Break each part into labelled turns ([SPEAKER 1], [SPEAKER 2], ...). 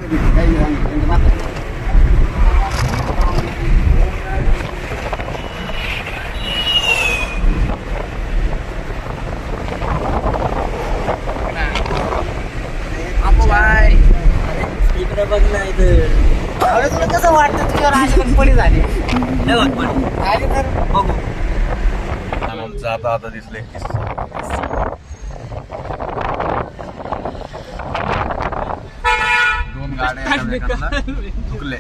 [SPEAKER 1] इकडे बघ नाही तर तुला कसं वाटतं तुझ्यावर अशी पडी झाली नाही होत पण आली तर बघू
[SPEAKER 2] आमचं आता दिसले दोन गाड्या चुकले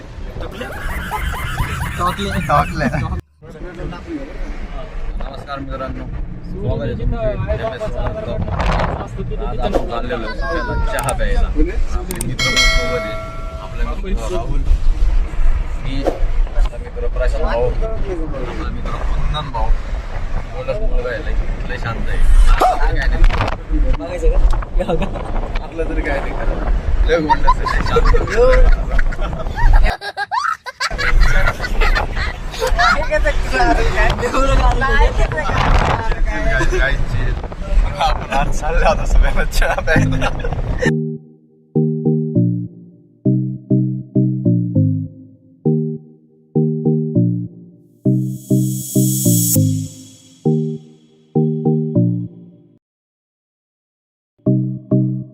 [SPEAKER 2] नमस्कार मित्रांनो स्वागत आहे चाललेलो चहा प्यायला मित्र सोबत आहे आपल्या मित्र राहुल मी मित्र प्रशांत भाऊ आपला मित्र कुंदन भाऊ बोलत मुलगा आहे लय शांत आहे आपलं तरी काय नाही करत लय गोंडस आहे आपण आज चाललो आता सगळ्यांना चहा प्यायला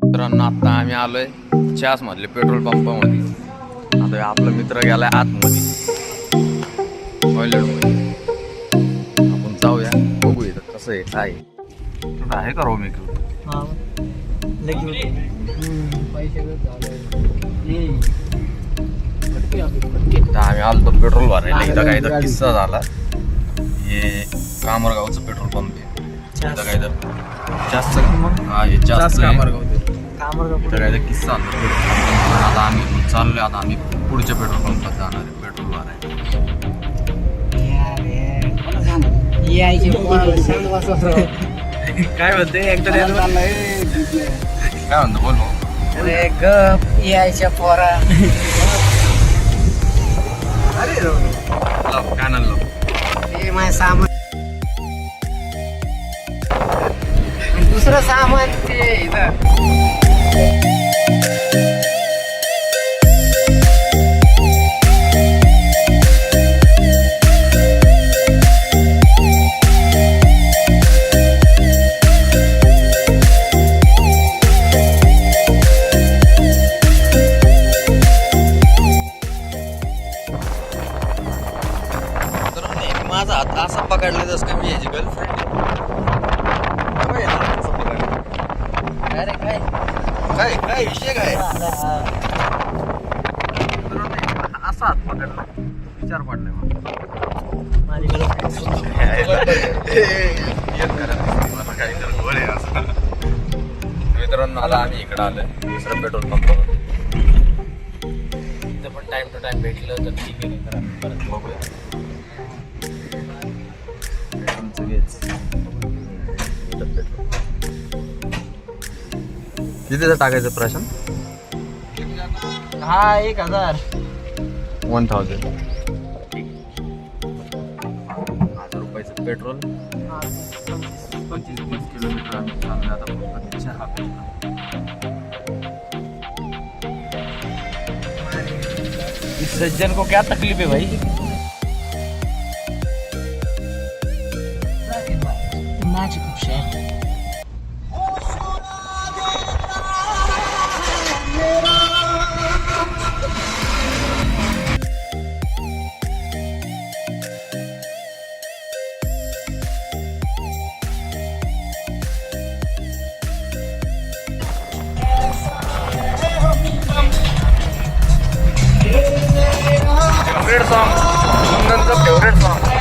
[SPEAKER 2] मित्रांनो आता आम्ही आलोय चास मधले पेट्रोल पंपामध्ये आता आपला मित्र गेलाय आतमध्ये टॉयलेटमध्ये आपण जाऊया बघू इथं कसं आहे काय आहे का रो मी आम्ही आलो पेट्रोल भरायला इथं काय तर किस्सा झाला हे कामरगावचं पेट्रोल पंप आहे इथं काय तर जास्त हा हे जास्त इथं काय तर किस्सा झाला आता आम्ही चाललोय आता आम्ही पुढच्या पेट्रोल पंपात जाणार आहे पेट्रोल भरायला काय म्हणते एकदा काय म्हणतो बोल
[SPEAKER 1] अरे गप यायच्या पोरा
[SPEAKER 2] अरे काय आणलं
[SPEAKER 1] ते माझं सामान दुसरं सामान ते इथं
[SPEAKER 2] माझा हात असा पकडला जस का मी याची गर्लफ्रेंड
[SPEAKER 1] अरे काय
[SPEAKER 2] काय काय विषय काय असा हात पकडला विचार पडलाय मित्रांनो आला आम्ही इकडं आलोय दुसरं पेट्रोल पंप
[SPEAKER 1] इथं पण टाइम टू टाइम भेटलं तर ठीक आहे तर आम्ही परत
[SPEAKER 2] बघूया कितीचं टाकायचं प्रशांत
[SPEAKER 1] हा 1000
[SPEAKER 2] 1000 रुपयाचं पेट्रोल 25-30 किलोमीटर आम्ही चाललोय आता फक्त चहा प्यायला
[SPEAKER 1] इस सज्जन को क्या तकलीफ है भाई magical shit
[SPEAKER 2] फेवरेट सॉन्ग कुंदनचं फेवरेट सॉन्ग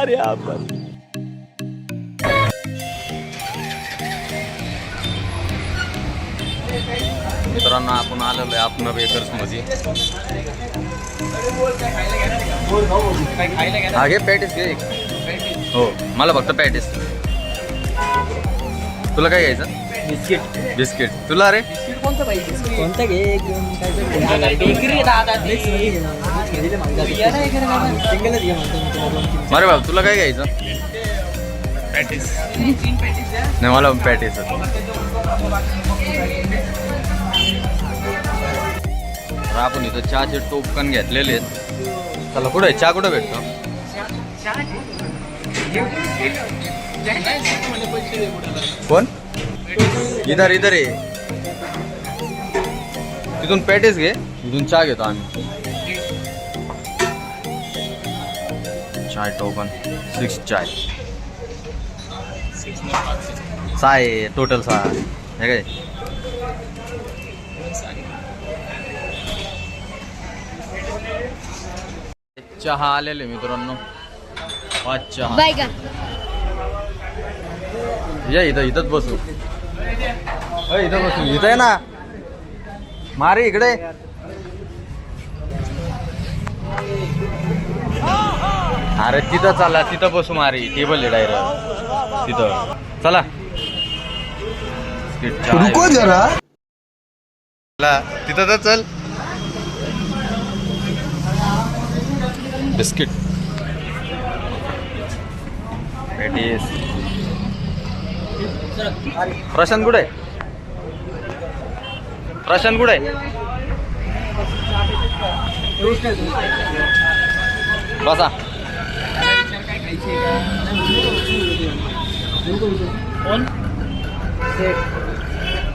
[SPEAKER 2] यार यहाँ पर। मित्रांनो आपण आलेलो आहे आपण बेकर्स मध्ये. हा घे पॅटीस घे. हो मला फक्त पॅटीस. तुला काय घ्यायचं?
[SPEAKER 1] बिस्किट.
[SPEAKER 2] बिस्किट. तुला रे
[SPEAKER 1] कोणतं पाहिजे? कोणतं घे एकदम बेकरी दादा सिंगलच घे म्हणतो.
[SPEAKER 2] अरे बाबा तुला काय घ्यायचं?
[SPEAKER 1] पॅटीस.
[SPEAKER 2] नाही मला पॅटीस. आपण इथं चहाचे टोकन घेतलेले आहेत. चला कुठे चहा कुठं भेटतो? कोण? इधर इधर आहे. तिथून पॅटीस घे इथून चहा घेतो आम्ही. चाय टोकन 6 चाय 6 आहे टोटल 6 हे काय. चहा आलेले मित्रांनो 5 चहा. या इथं इथंच बसू. इथं बसू. इथं आहे ना मारे इकडे. अरे तिथं चला तिथं बसू मारी. टेबल आहे डायरेक्ट तिथं. चला रुको जरा. तिथं तर चल. Biscuit patties. प्रशांत कुठे आहे? प्रशांत कुठे आहे? बसा.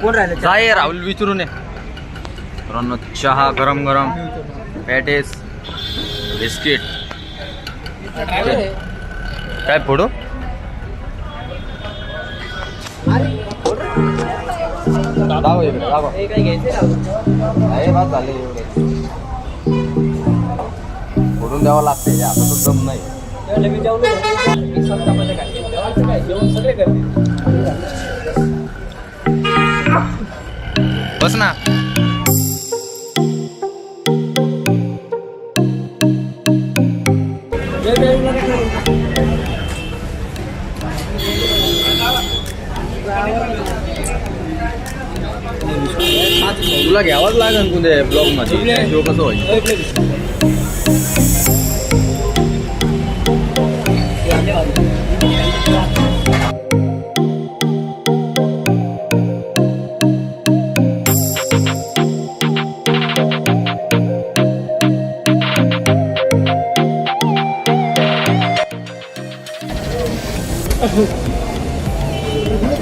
[SPEAKER 1] कोण राहिलं?
[SPEAKER 2] जाय राहुल विचारून ये. मित्रांनो चहा गरम गरम पॅटीस बिस्किट. काय फोडू? दाखव इकडे दाखव. फोडून द्यावं लागते आता तर दम नाही. बस ना. तुला घ्यावाच लागेल कुठे ब्लॉग मध्ये. शो कसं होईल?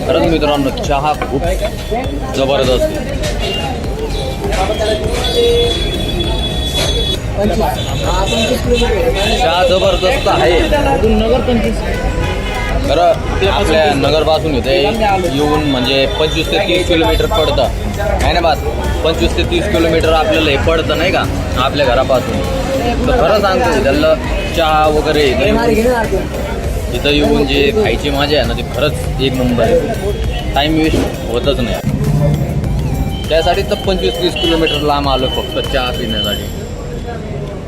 [SPEAKER 2] खरंच मित्रांनो चहा खूप जबरदस्त. चहा जबरदस्त आहे. खरं आपल्या नगरपासून इथे येऊन म्हणजे 25 ते 30 किलोमीटर पडतं आहे ना. बास 25 ते 30 किलोमीटर आपल्याला हे पडतं नाही का आपल्या घरापासून. तर खरं सांगतो त्याला चहा वगैरे इथं येऊन जे खायची मजा आहे ना ती खरंच एक नंबर आहे. टाईम वेस्ट होतच नाही. त्यासाठी तर 25-30 किलोमीटर लांब आलो फक्त चहा पिण्यासाठी.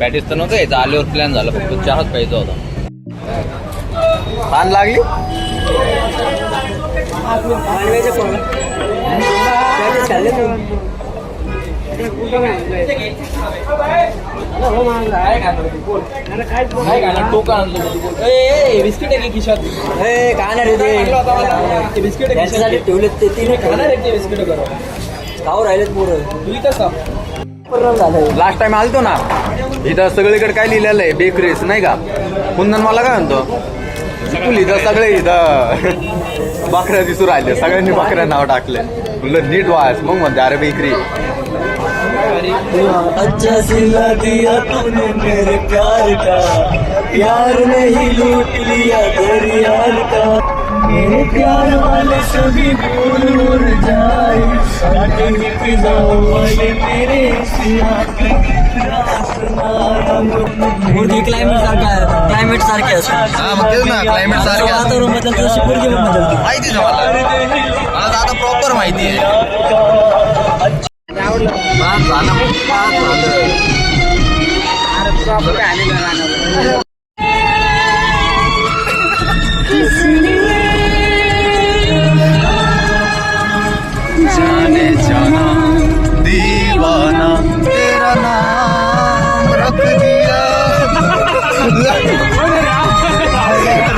[SPEAKER 2] पॅटीस तर नव्हतं यायचं. आल्यावर प्लॅन झाला फक्त चहाच प्यायचा होता. ताण लागली.
[SPEAKER 1] बिस्किट आहे खिशात. बिस्किट ठेवले ते तीन बिस्किट खाऊ राहिलेत पोरं.
[SPEAKER 2] लास्ट टाइम आलतो ना इथं सगळीकडे काय लिहिलेलं आहे बेकरीज नाही का. कुंदन मला काय म्हणतो तू इथं सगळे इथं बकऱ्या दिसू राहिले. सगळ्यांनी बकऱ्या नाव टाकले. म्हणलं नीट वाच. मग म्हणते अरे बेकरी.
[SPEAKER 3] अच्छा सिला दिया तूने मेरे प्यार का, प्यार नहीं लूट लिया दरिया का. मेरे प्यार वाले सभी भूल उड़ जाए काटेंगे फिजाओं वाले मेरे सिया
[SPEAKER 1] मुलगी क्लायमेट सारखे असं
[SPEAKER 2] हा मग तेच ना क्लायमेट सारखे असतं.
[SPEAKER 1] वातावरण बदलतं तशी मुलगी पण बदलते.
[SPEAKER 2] माहिती ना मला तर आता प्रॉपर माहिती आहे. बाद झालं. जाने जाना दीवाना तेरा नाम रख दिया.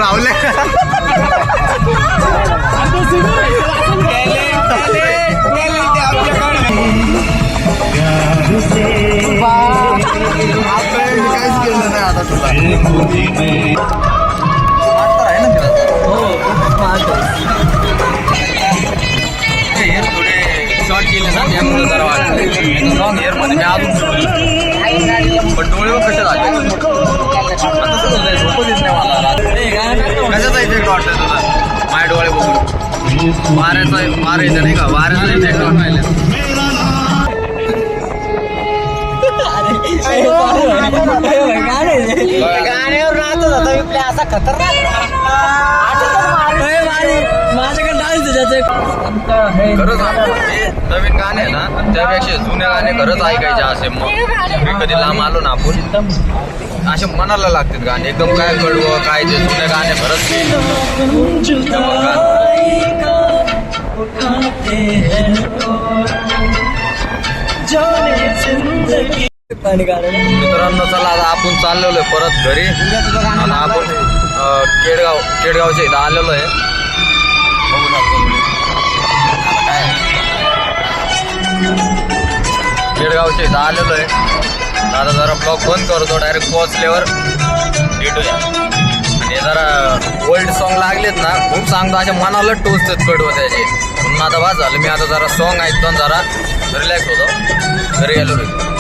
[SPEAKER 2] रावले काहीच केलं नाही आता तुला आहे ना हेअर थोडे शॉर्ट केले ना त्यामुळे जरा वाटलं लॉंग हेअर मध्ये मी अजून पण डोळे कसे झाले झोपू देत नाही मला. कशाचा इफेक्ट वाटतंय तुला माझे डोळे बघून वारा येतं नाही का वाऱ्याचा इफेक्ट वाटायला.
[SPEAKER 1] गाण्यावर राहतो जातो मी असा खतरनाक माझ्याकडे डान्स
[SPEAKER 2] खरंच हे नवीन गाणे आहे ना त्यापेक्षा जुने गाणे खरंच ऐकायचे असे मग मी कधी लांब आलो ना आपण असे मनाला लागतात गाणे एकदम काय कडवं काय ते जुने गाणे खरंच मित्रांनो चला आता आपण चाललेलो आहे परत घरी आणि आपण केडगावच्या इथं आलेलो आहे. बघू शकतो तुम्ही. आता काय केडगावच्या इथं आलेलो आहे. आता जरा ब्लॉग बंद करतो डायरेक्ट पोहोचल्यावर भेटूया. आणि जरा ओल्ड सॉन्ग लागलेत ना खूप सांगतो अशा मनाला टोचतात कडवं त्याचे म्हणून आता बाद झालं. मी आता जरा सॉन्ग ऐकतो आणि जरा रिलॅक्स होतो. घरी गेलो भेटू.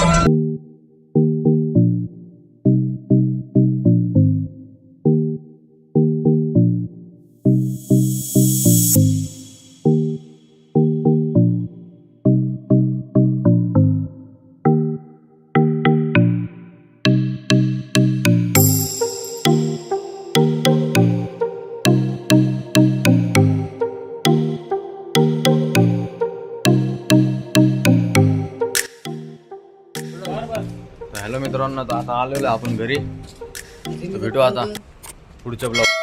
[SPEAKER 2] हॅलो मित्रांनो आता आलेलो आहे आपण घरी. भेटू आता पुढच्या ब्लॉग.